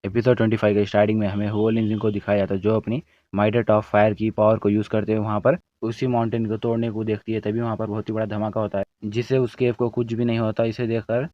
Episode 25 के starting में हमें होल इंजन को दिखाया जाता है जो अपनी माइटेट ऑफ फायर की पावर को यूज़ करते हुए वहाँ पर उसी माउंटेन को तोड़ने को देखती है। तभी वहाँ पर बहुत ही बड़ा धमाका होता है जिससे उस केव को कुछ भी नहीं होता।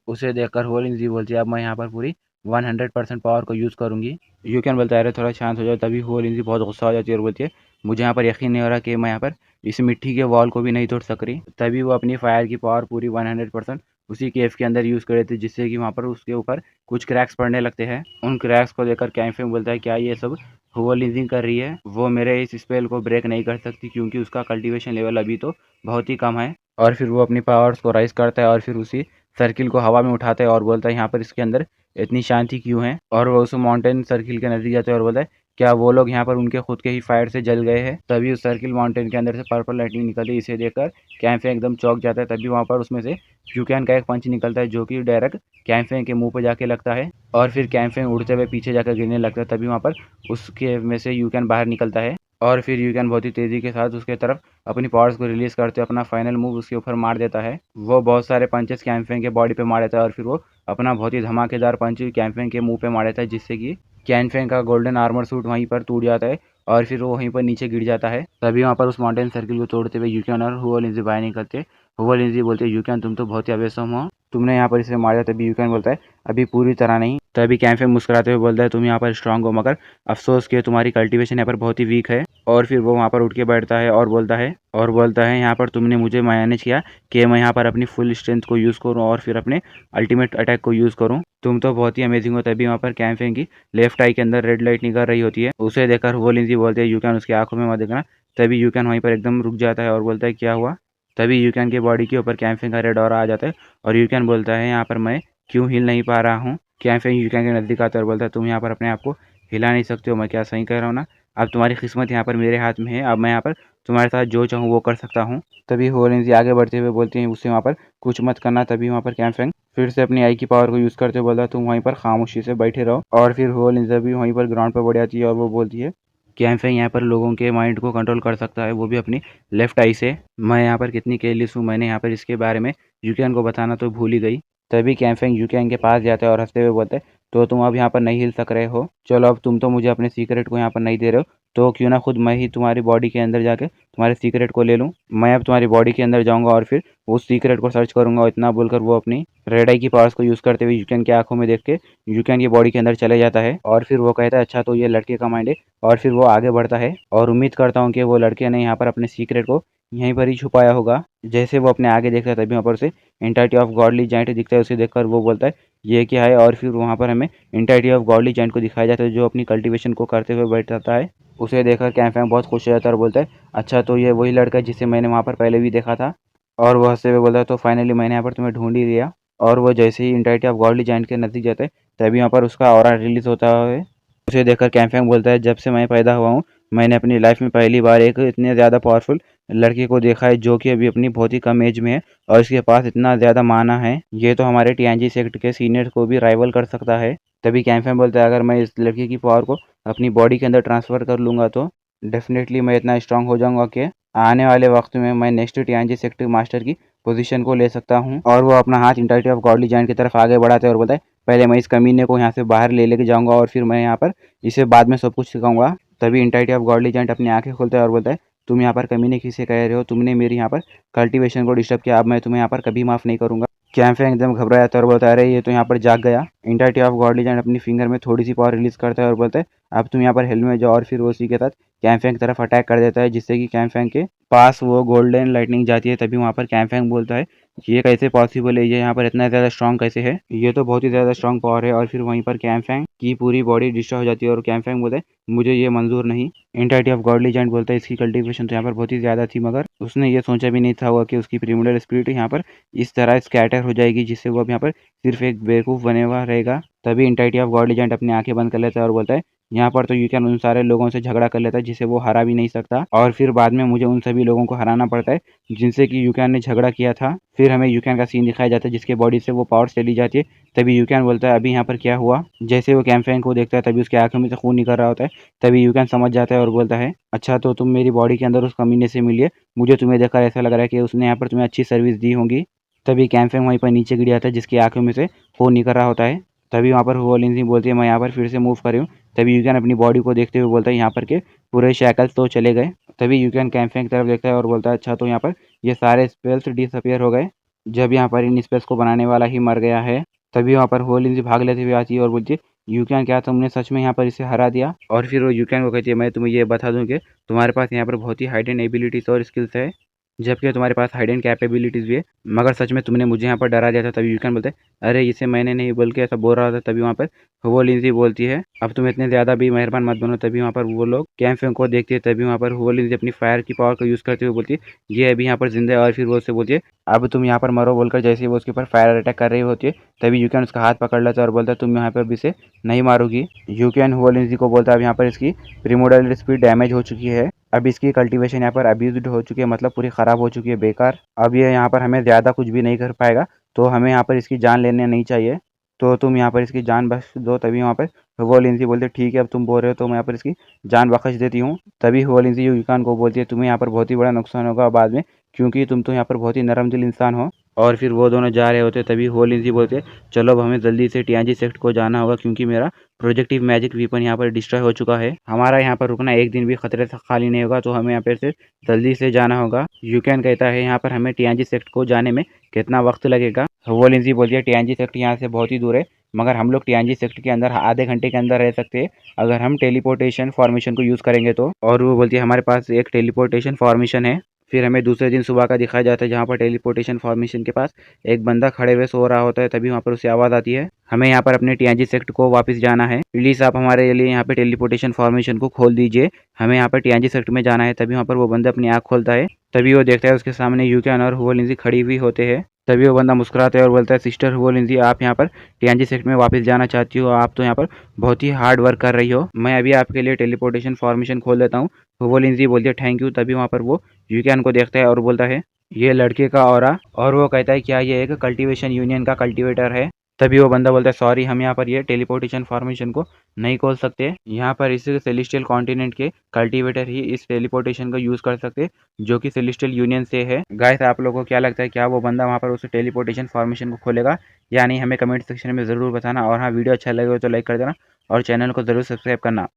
उसे देखकर होल इंजन बोलती है अब मैं यहाँ पर पूरी 100% पावर को यूज़ करूँगी। यू कैन बोलता है अरे थोड़ा शांत हो जाओ। तभी होल इंजन बहुत गुस्सा हो जाती है और बोलती है मुझे यहाँ पर यकीन नहीं हो रहा कि मैं यहाँ पर इस मिट्टी के वॉल को भी नहीं तोड़ सक रही। तभी वो अपनी फायर की पावर पूरी 100% उसी केव के अंदर यूज़ कर रही थी जिससे कि वहाँ पर उसके ऊपर कुछ क्रैक्स पड़ने लगते हैं। उन क्रैक्स को देखकर कैंफिंग बोलता है क्या ये सब हुआ लीजिंग कर रही है। वो मेरे इस स्पेल को ब्रेक नहीं कर सकती क्योंकि उसका कल्टीवेशन लेवल अभी तो बहुत ही कम है। और फिर वो अपनी पावर्स को राइज करता है और फिर उसी सर्किल को हवा में उठाता है और बोलता है यहाँ पर इसके अंदर इतनी शांति क्यों है। और वो उस माउंटेन सर्किल के नजदीक जाता है और बोलता है क्या वो लोग यहाँ पर उनके खुद के ही फायर से जल गए हैं। तभी उस सर्किल माउंटेन के अंदर से पर्पल लाइटिंग निकलती है। इसे देखकर कैंफे एकदम चौंक जाता है। तभी वहाँ पर उसमें से यूकैन का एक पंच निकलता है जो कि डायरेक्ट कैंफे के मुंह पर जाके लगता है और फिर कैंफे उड़ते हुए पीछे जाकर गिरने लगता है। तभी वहाँ पर उसके में से यूकैन बाहर निकलता है और फिर यूकैन बहुत ही तेज़ी के साथ उसके तरफ अपनी पावर्स को रिलीज करते हुए अपना फाइनल मूव उसके ऊपर मार देता है। वो बहुत सारे पंचेस कैंफे के बॉडी पे मार देता है और फिर वो अपना बहुत ही धमाकेदार पंच कैंफे के मुंह पे मार देता है जिससे कि कैनफेंग का गोल्डन आर्मर सूट वहीं पर टूट जाता है और फिर वो वहीं पर नीचे गिर जाता है। तभी वहाँ पर उस माउंटेन सर्किल को तोड़ते हुए यूकैन और हुआ लिंजी बाहर निकलते। हुआ लिंजी बोलते हैं यूकैन तुम तो बहुत ही अवेसम हो, तुमने यहाँ पर इसे मारा। तभी यूकैन बोलता है अभी पूरी तरह नहीं। तभी कैंफे मुस्कुराते हुए बोलता है तुम यहाँ पर स्ट्रांग हो मगर अफसोस कि तुम्हारी कल्टीवेशन यहाँ पर बहुत ही वीक है। और फिर वो वहाँ पर उठ के बैठता है और बोलता है यहाँ पर तुमने मुझे मैनेज किया कि मैं यहाँ पर अपनी फुल स्ट्रेंथ को यूज़ करूँ और फिर अपने अल्टीमेट अटैक को यूज़ करूँ। तुम तो बहुत ही अमेजिंग हो। तभी वहाँ पर कैंफे की लेफ्ट आई के अंदर रेड लाइट निकल रही होती है। उसे देखकर वो लिंजी बोलते हैं यूकैन उसकी आंखों में मत देखना। तभी यूकैन वहीं पर एकदम रुक जाता है और बोलता है क्या हुआ। तभी यूकैन के बॉडी के ऊपर कैंफे का रेड ऑरा आ जाता है और यूकैन बोलता है यहाँ पर मैं क्यों हिल नहीं पा रहा हूँ। कैंफे यूकैन के नज़दीक आता है और बोलता है तुम यहाँ पर अपने आप को हिला नहीं सकते हो, मैं क्या सही कह रहा हूँ ना। अब तुम्हारी किस्मत यहाँ पर मेरे हाथ में है, अब मैं यहाँ पर तुम्हारे साथ जो चाहूँ वो कर सकता हूँ। तभी होलेंजी आगे बढ़ते हुए बोलते हैं उससे वहाँ पर कुछ मत करना। तभी वहाँ पर कैंफेंग फिर से अपनी आई की पावर को यूज़ करते हुए बोलता है तुम वहीं पर खामोशी से बैठे रहो। और फिर होलेंजी भी वहीं पर ग्राउंड पर बढ़ जाती है और वो बोलती है कैंफेंग यहाँ पर लोगों के माइंड को कंट्रोल कर सकता है वो भी अपनी लेफ्ट आई से। मैं यहाँ पर कितनी केयरलेस हूँ, मैंने यहाँ पर इसके बारे में यूकैन को बताना तो भूल ही गई। तभी कैंफेंग यूकैन के पास जाता है और हंसते हुए बोलता है तो तुम अब यहाँ पर नहीं हिल सक रहे हो, चलो अब तुम तो मुझे अपने सीक्रेट को यहाँ पर नहीं दे रहे हो तो क्यों ना खुद मैं ही तुम्हारी बॉडी के अंदर जाके तुम्हारे सीक्रेट को ले लूँ। मैं अब तुम्हारी बॉडी के अंदर जाऊँगा और फिर उस सीक्रेट को सर्च करूँगा। इतना बोलकर वो अपनी रेड आई की पावर्स को यूज़ करते हुए यूकैन की आंखों में देख के यूकैन की बॉडी के अंदर चले जाता है। और फिर वो कहता है अच्छा तो ये लड़के का माइंड है। और फिर वो आगे बढ़ता है और उम्मीद करता हूँ कि वो लड़के ने यहाँ पर अपने सीक्रेट को यहीं पर ही छुपाया होगा। जैसे वो अपने आगे देखता है तभी वहाँ पर उसे एंटाइटी ऑफ गॉडली जाइंट दिखता है। उसे देखकर वो बोलता है ये क्या है। और फिर वहाँ पर हमें एंटाइटी ऑफ गॉडली जाइंट को दिखाया जाता है जो अपनी कल्टीवेशन को करते हुए बैठ जाता है। उसे देखकर कैंफैंग बहुत खुश हो जाता है और बोलता है अच्छा तो ये वही लड़का है जिसे मैंने वहाँ पर पहले भी देखा था। और वो हंसते हुए बोलता है तो फाइनली मैंने यहाँ पर तुम्हें ढूंढ ही लिया। और वो जैसे ही एंटाइटी ऑफ गॉडली जाइंट के नजदीक जाता है तभी वहाँ पर उसका ऑरा रिलीज होता है। उसे देखकर कैंफैंग बोलता है जब से मैं पैदा हुआ हूँ मैंने अपनी लाइफ में पहली बार एक इतने ज़्यादा पावरफुल लड़के को देखा है जो कि अभी अपनी बहुत ही कम एज में है और इसके पास इतना ज़्यादा माना है। ये तो हमारे टीएनजी सेक्ट के सीनियर्स को भी राइवल कर सकता है। तभी कैंफैंग बोलता है अगर मैं इस लड़के की पावर को अपनी बॉडी के अंदर ट्रांसफ़र कर लूँगा तो डेफिनेटली मैं इतना स्ट्रांग हो जाऊँगा कि आने वाले वक्त में मैं नेक्स्ट टीएनजी सेक्ट मास्टर की पोजीशन को ले सकता हूँ। और वो अपना हाथ एंटाइटी ऑफ गॉडली जाइंट की तरफ आगे बढ़ाते हैं और बोलता है पहले मैं इस कमीने को यहाँ से बाहर ले लेके जाऊँगा और फिर मैं यहाँ पर इसे बाद में सब कुछ सिखाऊंगा। तभी एंटाइटी ऑफ गॉडली जाइंट अपनी आंखें खोलता है और बोलता है तुम यहाँ पर कमीने किसे कह रहे हो, तुमने मेरी यहाँ पर कल्टीवेशन को डिस्टर्ब किया, अब मैं तुम्हें यहाँ पर कभी माफ़ नहीं करूँगा। कैंफे एकदम घबरा जाता है और बोलता है अरे ये तो यहाँ पर जाग गया। एंटाइटी ऑफ गॉडली जाइंट अपनी फिंगर में थोड़ी सी पावर रिलीज करता है और बोलता है अब तुम यहाँ पर हेल में जाओ। और फिर वो उसी के साथ कैंफेंग की तरफ अटैक कर देता है जिससे कि कैंफेंग के पास वो गोल्डन लाइटनिंग जाती है। तभी वहाँ पर कैंफेंग बोलता है ये कैसे पॉसिबल है, ये यहाँ पर इतना ज़्यादा स्ट्रॉन्ग कैसे है, ये तो बहुत ही ज़्यादा स्ट्रॉन्ग पावर है। और फिर वहीं पर कैंफेंग की पूरी बॉडी डिस्ट्रॉय हो जाती है और कैंफेंग बोलता है मुझे ये मंजूर नहीं। एंटाइटी ऑफ गॉडली जाइंट बोलता है इसकी कल्टीवेशन तो यहाँ पर बहुत ही ज़्यादा थी मगर उसने ये सोचा भी नहीं था हुआ कि उसकी प्रीमोडल स्पिरिट यहाँ पर इस तरह स्कैटर हो जाएगी जिससे वो अब यहाँ पर सिर्फ एक बेवकूफ़ बने हुआ रहेगा। तभी एंटाइटी ऑफ गॉडली जाइंट अपनी आंखें बंद कर लेता है और बोलता है यहाँ पर तो यूकैन उन सारे लोगों से झगड़ा कर लेता है जिसे वो हरा भी नहीं सकता और फिर बाद में मुझे उन सभी लोगों को हराना पड़ता है जिनसे कि यूकैन ने झगड़ा किया था। फिर हमें यूकैन का सीन दिखाया जाता है जिसके बॉडी से वो पावर चली जाती है। तभी यूकैन बोलता है अभी यहाँ पर क्या हुआ। जैसे वो कैंफेंग को देखता है तभी उसकी आंखों में से खून निकल रहा होता है। तभी यूकैन समझ जाता है और बोलता है अच्छा तो तुम मेरी बॉडी के अंदर उस कमीने से मिलिए, मुझे तुम्हें देखकर ऐसा लग रहा है कि उसने यहाँ पर तुम्हें अच्छी सर्विस दी होगी। तभी कैंफेंग वहीं पर नीचे गिर जाता है जिसकी आंखों में से खून निकल रहा होता है। तभी वहाँ पर वो लिंजिंग बोलती है मैं यहाँ पर फिर से मूव कर रही हूँ। तभी यूकियान अपनी बॉडी को देखते हुए बोलता है यहाँ पर के पूरे शैकल्स तो चले गए। तभी यूकियान कैंपफायर की तरफ देखता है और बोलता है अच्छा तो यहाँ पर ये सारे स्पेल्स डिसअपियर हो गए, जब यहाँ पर इन स्पेल्स को बनाने वाला ही मर गया है। तभी वहाँ पर वो लिंजी भाग लेते हुए आती है और बोलती है यूकियान क्या तुमने सच में यहाँ पर इसे हरा दिया? और फिर वो यूकियान को कहती है मैं तुम्हें ये बता दूं कि तुम्हारे पास यहाँ पर बहुत ही हाइडन एबिलिटीज और स्किल्स है, जबकि तुम्हारे पास हाइडन कैपेबिलिटीज भी है, मगर सच में तुमने मुझे यहाँ पर डरा दिया था। तभी यूकियान बोलते हैं अरे इसे मैंने नहीं बल्कि ऐसा बोल रहा था। तभी वहाँ पर वो लिंजी बोलती है अब तुम इतने ज़्यादा भी मेहरबान मत बनो। तभी वहाँ पर वो लोग कैंप को देखते हैं। तभी वहाँ पर वो लिंजी अपनी फायर की पावर को यूज़ करते हुए बोलती है ये अभी यहाँ पर जिंदा है। और फिर वो उससे बोलती है अब तुम यहाँ पर मरो बोलकर जैसे ही वो उसके ऊपर फायर अटैक कर रही होती है तभी यूकियान उसका हाथ पकड़ लेता है और बोलता है तुम यहाँ पर भी इसे नहीं मारोगी। यूकियान वो लिंजी को बोलता है अब यहाँ पर इसकी प्रीमोडल स्पीड डैमेज हो चुकी है, अब इसकी कल्टीवेशन यहाँ पर अब्यूज्ड हो चुकी है, मतलब पूरी ख़राब हो चुकी है, बेकार। अब ये यहाँ पर हमें ज़्यादा कुछ भी नहीं कर पाएगा, तो हमें यहाँ पर इसकी जान लेने नहीं चाहिए, तो तुम यहाँ पर इसकी जान बख्श दो। तभी वहाँ पर हुओलिंसी बोलते ठीक है अब तुम बोल रहे हो तो मैं यहाँ पर इसकी जान बख्श देती हूँ। तभी हुओलिंसी यूकान को बोलती है तुम्हें यहाँ पर बहुत ही बड़ा नुकसान होगा बाद में, क्योंकि तुम तो यहाँ पर बहुत ही नरम दिल इंसान हो। और फिर वो दोनों जा रहे होते तभी हुओलिंसी बोलते हैं चलो अब हमें जल्दी से टियांजी सेक्ट को जाना होगा, क्योंकि मेरा प्रोजेक्टिव मैजिक वीपन यहाँ पर डिस्ट्रॉय हो चुका है, हमारा यहाँ पर रुकना एक दिन भी खतरे से खाली नहीं होगा, तो हमें यहाँ पर से जल्दी से जाना होगा। यूकेन कहता है यहाँ पर हमें टियांजी सेक्ट को जाने में कितना वक्त लगेगा? वो लिंजी बोलती है टियांजी सेक्ट यहाँ से बहुत ही दूर है, मगर हम लोग टियांजी सेक्ट के अंदर आधे घंटे के अंदर रह सकते हैं अगर हम टेलीपोर्टेशन फॉर्मेशन को यूज़ करेंगे तो। और वो बोलती है हमारे पास एक टेलीपोर्टेशन फॉर्मेशन है। फिर हमें दूसरे दिन सुबह का दिखाया जाता है जहाँ पर टेलीपोर्टेशन फॉर्मेशन के पास एक बंदा खड़े हुए सो रहा होता है। तभी वहाँ पर उसे आवाज़ आती है हमें यहाँ पर अपने टियांजी सेक्ट को वापस जाना है, प्लीज़ आप हमारे लिए यहाँ पे टेलीपोर्टेशन फॉर्मेशन को खोल दीजिए, हमें यहाँ पर टियांजी सेक्ट में जाना है। तभी वहाँ पर वो बंदा अपनी आँख खोलता है। तभी वो देखता है उसके सामने यूकियान और हुओ लिंजी खड़ी हुई होते हैं। तभी वो बंदा मुस्कुराता है और बोलता है सिस्टर हुओ लिंजी आप यहाँ पर टियांजी सेक्ट में वापस जाना चाहती हो, आप तो यहाँ पर बहुत ही हार्ड वर्क कर रही हो, मैं अभी आपके लिए टेलीपोर्टेशन फॉर्मेशन खोल देता हूँ। हुओ लिंजी बोलती है थैंक यू। तभी वहाँ पर वो यूकियान को देखता है और बोलता है ये लड़के का ऑरा, और वो कहता है क्या ये एक कल्टीवेशन यूनियन का कल्टीवेटर है? तभी वो बंदा बोलता है सॉरी हम यहाँ पर ये टेलीपोर्टेशन फॉर्मेशन को नहीं खोल सकते, यहाँ पर इस सेलेस्टियल कॉन्टिनेंट के कल्टीवेटर ही इस टेलीपोर्टेशन को यूज़ कर सकते जो कि सेलेस्टियल यूनियन से है। गाइस आप लोगों को क्या लगता है क्या वो बंदा वहाँ पर उस टेलीपोर्टेशन फॉर्मेशन को खोलेगा या नहीं? हमें कमेंट सेक्शन में ज़रूर बताना। और हाँ वीडियो अच्छा लगे तो लाइक कर देना और चैनल को ज़रूर सब्सक्राइब करना।